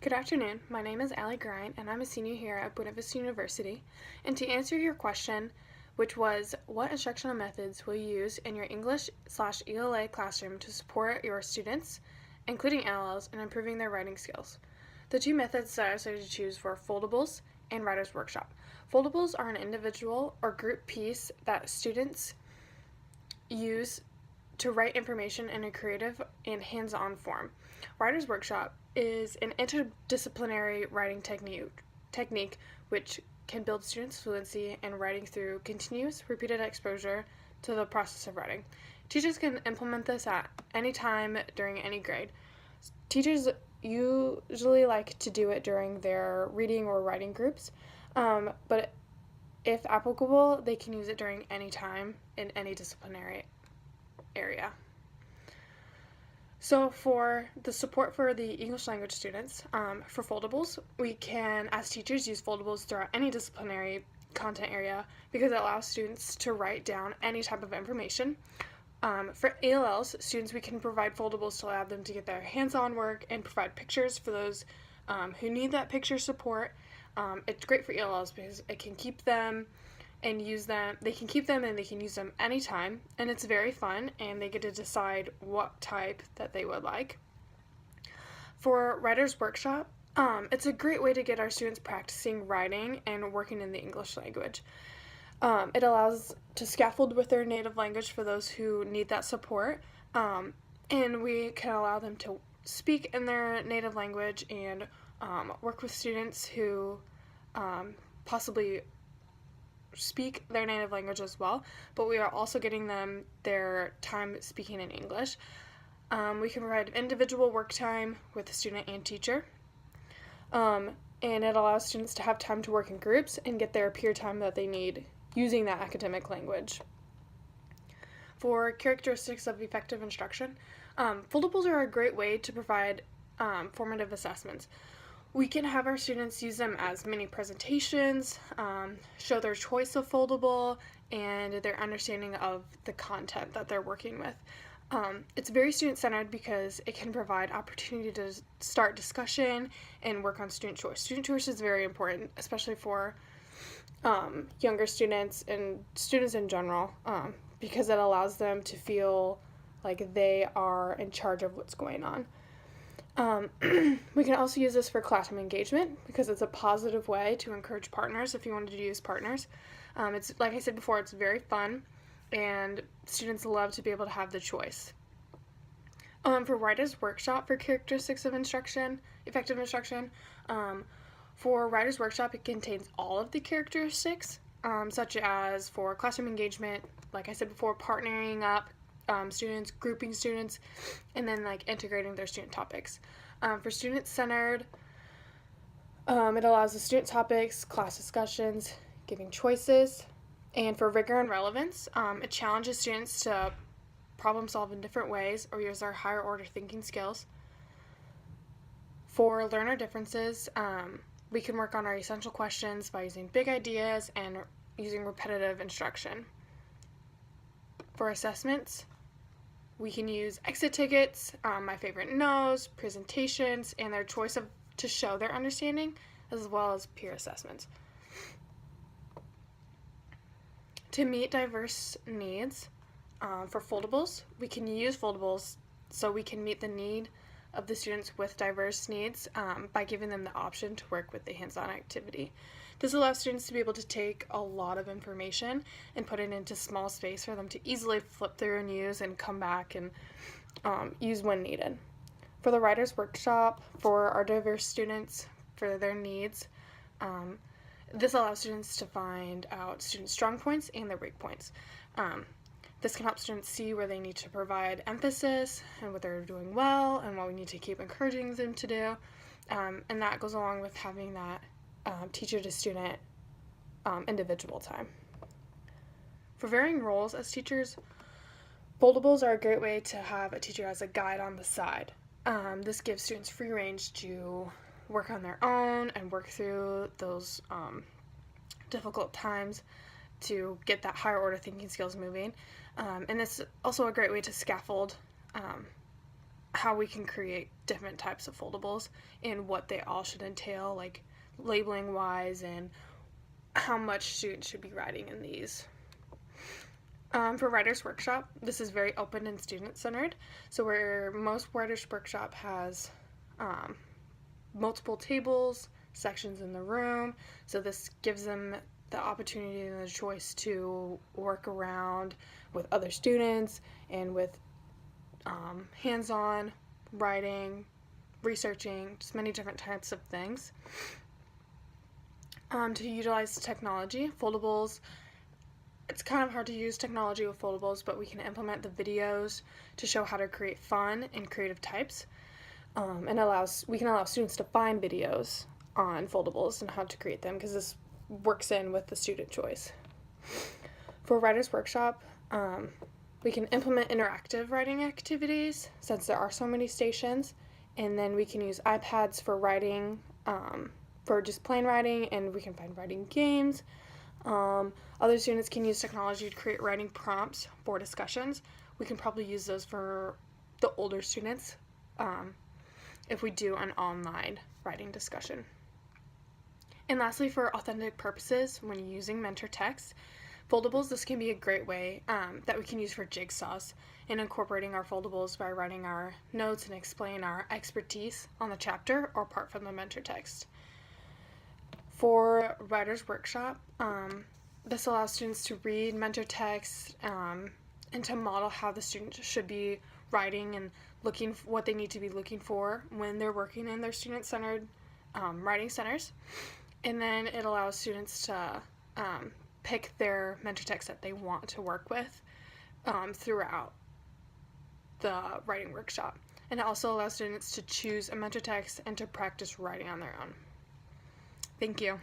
Good afternoon. My name is Allie Grind, and I'm a senior here at Buena Vista University. And to answer your question, which was, what instructional methods will you use in your English/ELA classroom to support your students, including LLs, in improving their writing skills? The two methods that I decided to choose were foldables and writer's workshop. Foldables are an individual or group piece that students use to write information in a creative and hands-on form. Writer's workshop is an interdisciplinary writing technique which can build students' fluency in writing through continuous, repeated exposure to the process of writing. Teachers can implement this at any time during any grade. Teachers usually like to do it during their reading or writing groups, but if applicable, they can use it during any time in any disciplinary area. So for the support for the English language students, for foldables, we can, as teachers, use foldables throughout any disciplinary content area because it allows students to write down any type of information. For ALLs, students, we can provide foldables to allow them to get their hands-on work and provide pictures for those who need that picture support. It's great for ALLs because it can keep them and use them. They can keep them and they can use them anytime, and it's very fun, and they get to decide what type that they would like. For writer's workshop, it's a great way to get our students practicing writing and working in the English language. It allows to scaffold with their native language for those who need that support, and we can allow them to speak in their native language and work with students who possibly speak their native language as well, but we are also getting them their time speaking in English. We can provide individual work time with the student and teacher, and it allows students to have time to work in groups and get their peer time that they need using that academic language. For characteristics of effective instruction, foldables are a great way to provide formative assessments. We can have our students use them as mini presentations, show their choice of foldable, and their understanding of the content that they're working with. It's very student-centered because it can provide opportunity to start discussion and work on student choice. Student choice is very important, especially for younger students and students in general, because it allows them to feel like they are in charge of what's going on. We can also use this for classroom engagement because it's a positive way to encourage partners if you wanted to use partners. It's, like I said before, it's very fun, and students love to be able to have the choice. For writer's workshop for characteristics of instruction, effective instruction, for writer's workshop, it contains all of the characteristics, such as for classroom engagement, like I said before, partnering up students, grouping students, and then integrating their student topics. For student-centered, it allows the student topics, class discussions, giving choices, and for rigor and relevance, it challenges students to problem solve in different ways or use their higher order thinking skills. For learner differences, we can work on our essential questions by using big ideas and using repetitive instruction. For assessments, we can use exit tickets, my favorite knows, presentations, and their choice to show their understanding, as well as peer assessments. To meet diverse needs, for foldables, we can use foldables so we can meet the need of the students with diverse needs by giving them the option to work with the hands-on activity. This allows students to be able to take a lot of information and put it into small space for them to easily flip through and use and come back and use when needed. For the writer's workshop, for our diverse students, for their needs, this allows students to find out students' strong points and their weak points. This can help students see where they need to provide emphasis and what they're doing well and what we need to keep encouraging them to do. And that goes along with having that teacher to student individual time. For varying roles as teachers, foldables are a great way to have a teacher as a guide on the side. This gives students free range to work on their own and work through those difficult times to get that higher order thinking skills moving. And it's also a great way to scaffold how we can create different types of foldables and what they all should entail, like labeling wise, and how much students should be writing in these. For Writers Workshop, this is very open and student-centered. So where most Writers Workshop has multiple tables, sections in the room, so this gives them the opportunity and the choice to work around with other students and with hands-on writing, researching, just many different types of things. To utilize technology, foldables, it's kind of hard to use technology with foldables, but we can implement the videos to show how to create fun and creative types, and we can allow students to find videos on foldables and how to create them, because this works in with the student choice. For Writers Workshop, we can implement interactive writing activities since there are so many stations, and then we can use iPads for writing, for just plain writing, and we can find writing games. Other students can use technology to create writing prompts for discussions. We can probably use those for the older students if we do an online writing discussion. And lastly, for authentic purposes, when using mentor text, foldables, this can be a great way that we can use for jigsaws and incorporating our foldables by writing our notes and explain our expertise on the chapter or part from the mentor text. For Writers Workshop, this allows students to read mentor text and to model how the student should be writing and what they need to be looking for when they're working in their student-centered writing centers. And then it allows students to pick their mentor text that they want to work with throughout the writing workshop. And it also allows students to choose a mentor text and to practice writing on their own. Thank you.